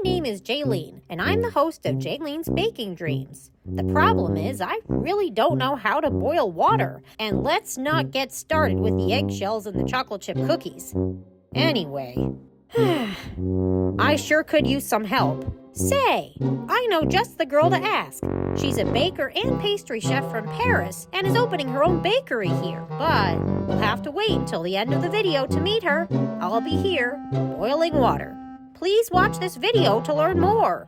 name is Jaleen, and I'm the host of Jaleen's Baking Dreams. The problem is, I really don't know how to boil water, and let's not get started with the eggshells and the chocolate chip cookies. Anyway, I sure could use some help. Say, I know just the girl to ask. She's a baker and pastry chef from Paris and is opening her own bakery here. But we'll have to wait until the end of the video to meet her. I'll be here, boiling water. Please watch this video to learn more.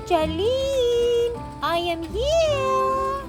Jaleen, I am here.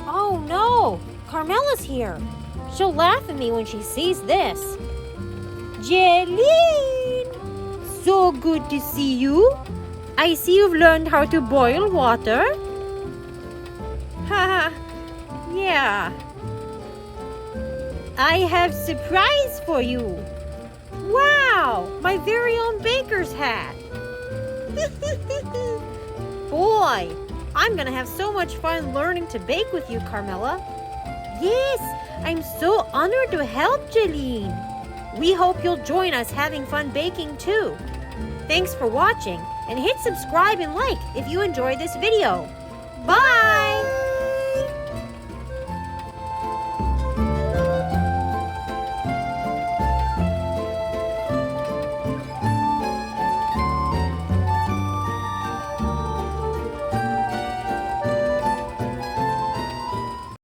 Oh no, Carmella's here. She'll laugh at me when she sees this. Jaleen, so good to see you. I see you've learned how to boil water. Haha, yeah. I have surprise for you. Wow, my very own baker's hat. Boy, I'm gonna have so much fun learning to bake with you, Carmella. Yes, I'm so honored to help, Jaleen. We hope you'll join us having fun baking too. Thanks for watching, and hit subscribe and like if you enjoyed this video. Bye!